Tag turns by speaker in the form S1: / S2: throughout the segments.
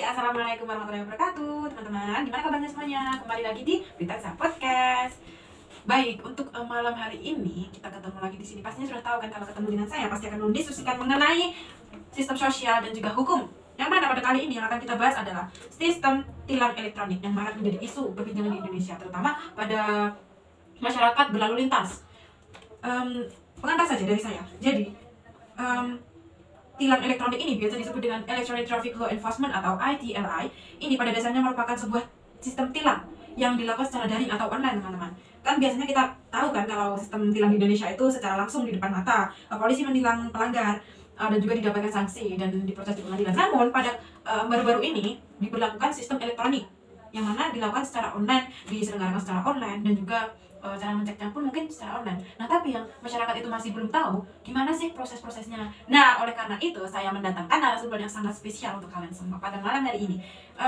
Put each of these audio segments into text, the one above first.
S1: Assalamualaikum warahmatullahi wabarakatuh, teman-teman. Gimana kabarnya semuanya? Kembali lagi di Berita Sah Podcast. Baik, untuk malam hari ini kita ketemu lagi di sini. Pastinya sudah tahu kan kalau ketemu dengan saya pasti akan mendiskusikan mengenai sistem sosial dan juga hukum. Yang mana pada kali ini yang akan kita bahas adalah sistem tilang elektronik yang marak menjadi isu perbincangan di Indonesia, terutama pada masyarakat berlalu lintas. Pengantar saja dari saya. Jadi, tilang elektronik ini biasa disebut dengan Electronic Traffic Law Enforcement atau ITLI. Ini pada dasarnya merupakan sebuah sistem tilang yang dilakukan secara daring atau online, teman-teman. Kan biasanya kita tahu kan kalau sistem tilang di Indonesia itu secara langsung di depan mata, polisi menilang pelanggar dan juga didapatkan sanksi dan diproses di pengadilan. Namun pada baru-baru ini diberlakukan sistem elektronik yang mana dilakukan secara online, diselenggarakan secara online, dan juga cara menceknya pun mungkin secara online. Nah, tapi yang masyarakat itu masih belum tahu gimana sih proses-prosesnya. Nah, oleh karena itu saya mendatangkan narasumber yang sangat spesial untuk kalian semua pada malam hari ini.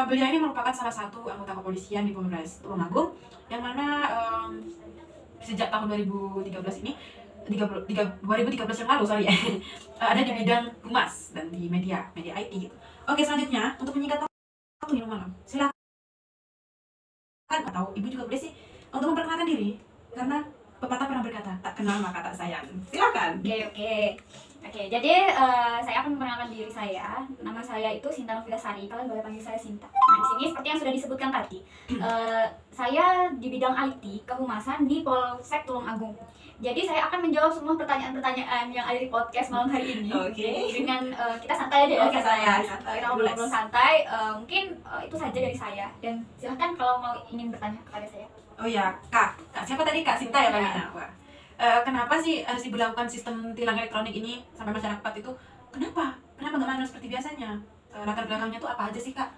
S1: Beliau ini merupakan salah satu anggota kepolisian di Polres Tulungagung yang mana sejak tahun 2013 ini 2013 yang lalu ada di bidang humas dan di media IT gitu. Oke, selanjutnya untuk menyingkat waktu minum malam, silakan, atau ibu juga boleh sih untuk memperkenalkan diri, karena pepatah pernah berkata tak kenal maka tak sayang. Silakan.
S2: Oke, jadi saya akan memperkenalkan diri saya. Nama saya itu Sinta Novitasari. Kalian boleh panggil saya Sinta. Nah, di sini seperti yang sudah disebutkan tadi, saya di bidang IT kehumasan di Polsek Tulungagung. Jadi saya akan menjawab semua pertanyaan-pertanyaan yang ada di podcast malam hari ini. Dengan kita santai aja ya. Kita ngobrol santai. Mungkin itu saja dari saya. Dan silahkan kalau mau ingin bertanya kepada saya.
S1: Oh ya, Kak siapa tadi? Kak Sinta ya panggilnya. Kenapa sih harus diberlakukan sistem tilang elektronik ini sampai masyarakat itu? Kenapa nggak manual seperti biasanya? Latar belakangnya tuh apa aja sih, Kak?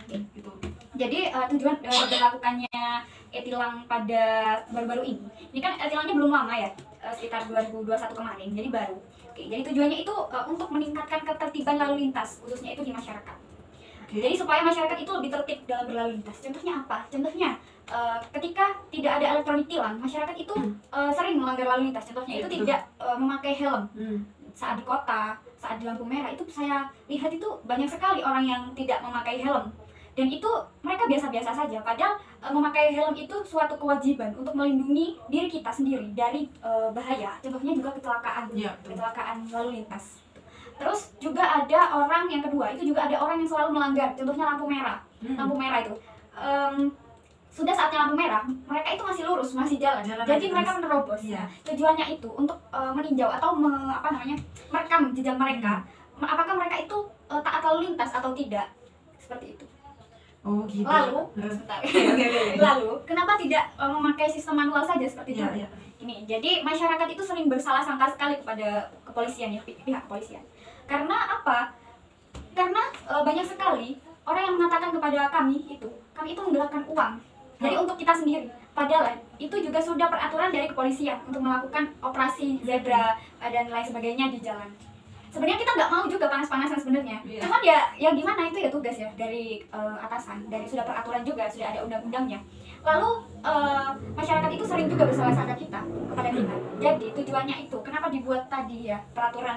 S1: Gitu.
S2: Jadi tujuan diberlakukannya e-tilang pada baru-baru ini kan e-tilangnya belum lama ya, sekitar 2021 kemarin, jadi baru. Oke, jadi tujuannya itu untuk meningkatkan ketertiban lalu lintas, khususnya itu di masyarakat. Jadi supaya masyarakat itu lebih tertib dalam berlalu lintas. Contohnya apa? Contohnya ketika tidak ada elektronik tilang, masyarakat itu sering melanggar lalu lintas. Contohnya itu tidak memakai helm saat di kota, saat di lampu merah. Itu saya lihat itu banyak sekali orang yang tidak memakai helm. Dan itu mereka biasa-biasa saja. Padahal memakai helm itu suatu kewajiban untuk melindungi diri kita sendiri dari bahaya. Contohnya juga kecelakaan, kecelakaan lalu lintas. Terus juga ada orang yang kedua, itu juga ada orang yang selalu melanggar. Contohnya lampu merah. Lampu merah itu sudah saatnya lampu merah, mereka itu masih lurus, masih jalan. Jadi mereka menerobos. Tujuannya itu untuk meninjau atau merekam jejak mereka. Apakah mereka itu taat lalu lintas atau tidak? Seperti itu.
S1: Oh gitu.
S2: Lalu, lalu kenapa tidak memakai sistem manual saja seperti itu? Ini, jadi masyarakat itu sering bersalah sangka sekali kepada kepolisian ya, pihak kepolisian. Karena apa? Karena banyak sekali orang yang mengatakan kepada kami itu menggelapkan uang. Jadi untuk kita sendiri. Padahal itu juga sudah peraturan dari kepolisian untuk melakukan operasi zebra dan lain sebagainya di jalan. Sebenarnya kita nggak mau juga panas-panasan sebenarnya. Cuman ya gimana, itu ya tugas ya dari atasan, dari sudah peraturan juga, sudah ada undang-undangnya. Lalu masyarakat itu sering juga bersalah sangka kepada kita. Jadi tujuannya itu kenapa dibuat tadi ya peraturan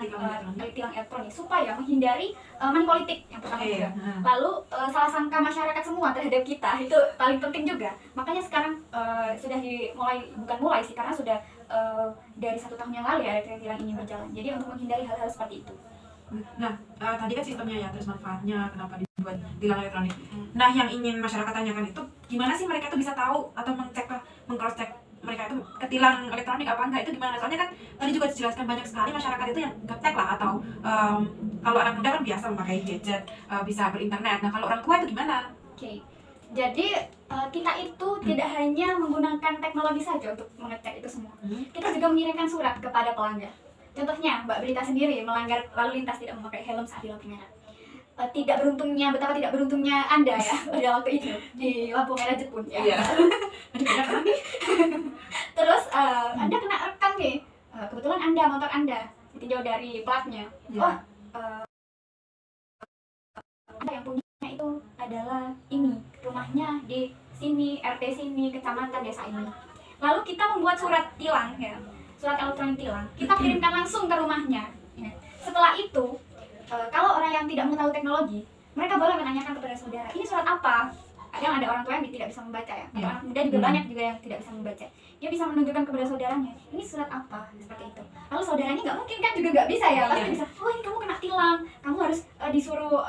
S2: tilang elektronik, supaya menghindari money politik yang pertama juga. Lalu salah sangka masyarakat semua terhadap kita itu paling penting juga. Makanya sekarang sudah bukan mulai sih, karena sudah dari 1 tahun yang lalu ya tilang ini berjalan. Jadi untuk menghindari hal-hal seperti itu.
S1: Nah, tadi kan sistemnya ya, terus manfaatnya kenapa dibuat tilang elektronik. Nah, yang ingin masyarakat tanyakan itu gimana sih mereka tuh bisa tahu atau meng-cross check mereka itu ketilang elektronik apa enggak, itu gimana? Soalnya kan tadi juga dijelaskan banyak sekali masyarakat itu yang gaptek lah, atau kalau anak muda kan biasa memakai gadget, bisa berinternet. Nah, kalau orang tua itu gimana?
S2: Jadi kita itu tidak hanya menggunakan teknologi saja untuk mengecek itu semua. Kita juga mengirimkan surat kepada pelanggar. Contohnya, Mbak Berita sendiri melanggar lalu lintas, tidak memakai helm saat di lampu merah. Betapa tidak beruntungnya Anda ya pada waktu itu di lampu merah Jepun ya. Terus Anda kena rekam nih. Kebetulan motor Anda ditinjau dari platnya. Anda yang punya itu adalah ini, rumahnya di sini, RT sini, kecamatan desa ini. Lalu kita membuat surat tilang ya. Surat elektronik tilang, kita kirimkan langsung ke rumahnya. Setelah itu, kalau orang yang tidak mengetahui teknologi, mereka boleh menanyakan kepada saudara, ini surat apa? Kadang ada orang tua yang tidak bisa membaca ya, atau anak muda juga banyak juga yang tidak bisa membaca. Dia bisa menunjukkan kepada saudaranya, ini surat apa, seperti itu. Lalu saudaranya nggak mungkin kan juga nggak bisa ya, pasti bisa, oh ini kamu kena tilang, kamu harus disuruh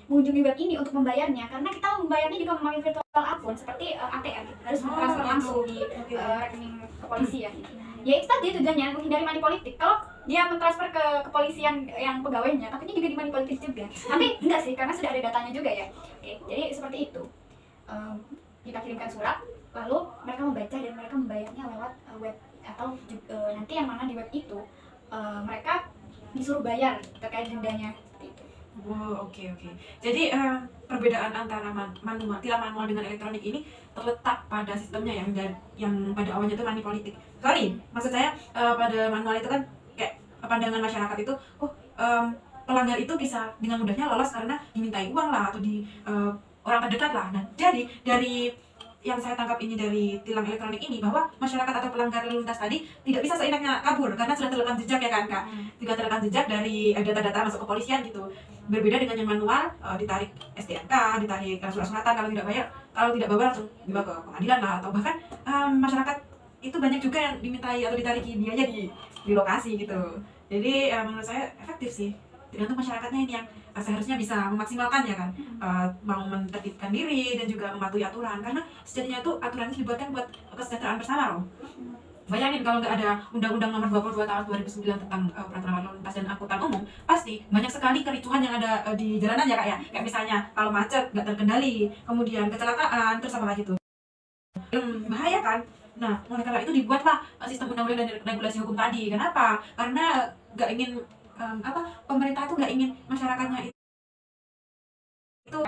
S2: mengunjungi web ini untuk membayarnya, karena kita membayarnya juga memakai virtual akun seperti ATM, harus transfer langsung di rekening kepolisian. Ya itu tadi tujuannya, menghindari money politik. Kalau dia mentransfer ke kepolisian yang pegawainya, takutnya juga di money politik juga. Tapi enggak sih, karena sudah ada datanya juga ya. Oke, jadi seperti itu. Kita kirimkan surat, lalu mereka membaca dan mereka membayarnya lewat web, atau nanti yang mana di web itu mereka disuruh bayar terkait dendanya, seperti itu.
S1: Oke. Jadi perbedaan antara tilang manual dengan elektronik ini terletak pada sistemnya yang pada awalnya itu money politik. Maksud saya pada manual itu kan kayak pandangan masyarakat itu, pelanggar itu bisa dengan mudahnya lolos karena dimintai uang lah atau di orang terdekat lah. Nah, jadi dari yang saya tangkap ini dari tilang elektronik ini, bahwa masyarakat atau pelanggar lalu lintas tadi tidak bisa seenaknya kabur karena sudah terekam jejak ya kan Kak. Juga terekam jejak dari data-data masuk kepolisian gitu. Berbeda dengan yang manual, ditarik STNK, ditarik surat-suratan, kalau tidak bayar langsung dibawa ke pengadilan lah, atau bahkan masyarakat itu banyak juga yang dimintai atau ditariki biaya di lokasi gitu. Jadi menurut saya efektif sih. Tergantung masyarakatnya ini yang seharusnya bisa memaksimalkan ya kan, mau menertibkan diri dan juga mematuhi aturan, karena sejatinya itu aturan itu dibuatkan buat kesejahteraan bersama loh. Bayangin kalau nggak ada Undang-Undang Nomor 22 Tahun 2009 tentang peraturan lalu lintas dan angkutan umum, pasti banyak sekali kericuhan yang ada di jalanan ya Kak ya. Kayak misalnya kalau macet nggak terkendali, kemudian kecelakaan, terus apa lagi tuh, bahaya kan. Nah, oleh karena itu dibuatlah sistem undang-undang dan regulasi hukum tadi. Kenapa? Karena nggak ingin pemerintah itu nggak ingin masyarakatnya itu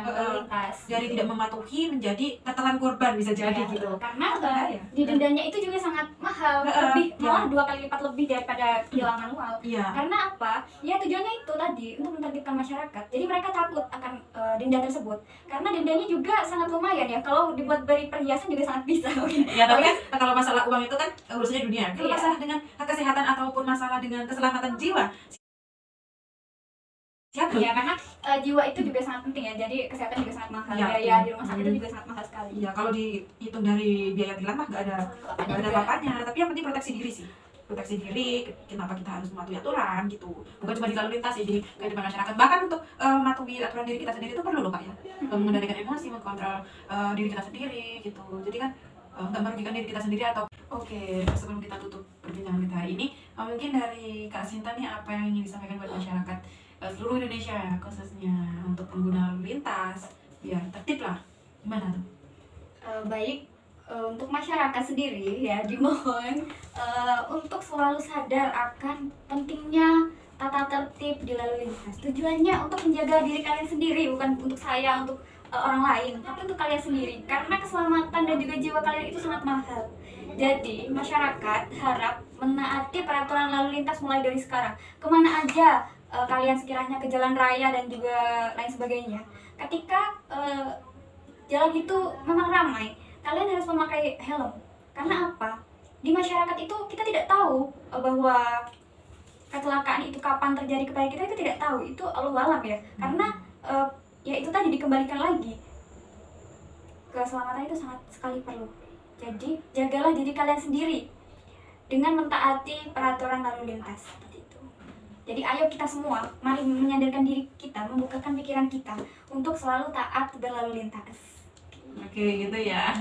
S1: dari tidak mematuhi menjadi tertelan korban, bisa jadi gitu.
S2: Karena di dendanya itu juga sangat mahal, malah 2 kali lipat lebih daripada tilang manual. Karena apa? Ya tujuannya itu tadi untuk menertibkan masyarakat. Jadi mereka takut akan denda tersebut. Karena dendanya juga sangat lumayan ya. Kalau dibuat beri perhiasan juga sangat bisa.
S1: Ya, tapi kan kalau masalah uang itu kan urusannya dunia. Kalau masalah dengan kesehatan ataupun masalah dengan keselamatan jiwa,
S2: ya karena jiwa itu juga sangat penting ya, jadi kesehatan juga sangat mahal, biaya di rumah sakit itu juga sangat mahal sekali.
S1: Ya kalau dihitung dari biaya tilang mah nggak ada apa-apanya, tapi yang penting proteksi diri sih. Proteksi diri, kenapa kita harus mematuhi aturan gitu, bukan cuma di lalu lintas sih, jadi kehidupan masyarakat, bahkan untuk mematuhi aturan diri kita sendiri itu perlu loh Kak ya, mengendalikan emosi, mengkontrol diri kita sendiri gitu, jadi kan nggak merugikan diri kita sendiri atau. Oke, sebelum kita tutup perbincangan kita hari ini, mungkin dari Kak Sinta nih apa yang ingin disampaikan buat masyarakat seluruh Indonesia ya, khususnya untuk pengguna lalu lintas biar tertib lah, gimana tuh?
S2: Baik, untuk masyarakat sendiri ya dimohon untuk selalu sadar akan pentingnya tata tertib di lalu lintas. Tujuannya untuk menjaga diri kalian sendiri, bukan untuk saya, untuk orang lain, tapi untuk kalian sendiri, karena keselamatan dan juga jiwa kalian itu sangat mahal. Jadi masyarakat harap menaati peraturan lalu lintas mulai dari sekarang. Kemana aja kalian sekiranya ke jalan raya dan juga lain sebagainya, ketika jalan itu memang ramai, kalian harus memakai helm. Karena apa? Di masyarakat itu kita tidak tahu bahwa kecelakaan itu kapan terjadi kepada kita, itu tidak tahu, itu Allahu alam ya. Karena ya itu tadi, dikembalikan lagi, keselamatan itu sangat sekali perlu. Jadi jagalah diri kalian sendiri dengan mentaati peraturan lalu lintas. Jadi ayo kita semua, mari menyadarkan diri kita, membukakan pikiran kita untuk selalu taat berlalu lintas.
S1: Oke, gitu ya.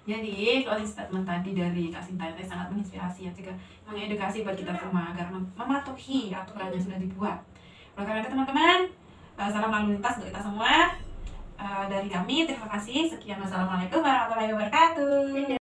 S1: Jadi closing statement tadi dari Kak Sinta itu sangat menginspirasi ya, juga mengedukasi buat kita semua agar mematuhi aturan yang sudah dibuat. Oleh karena itu teman-teman, salam lalu lintas untuk kita semua. Dari kami, terima kasih. Sekian, wassalamualaikum warahmatullahi wabarakatuh.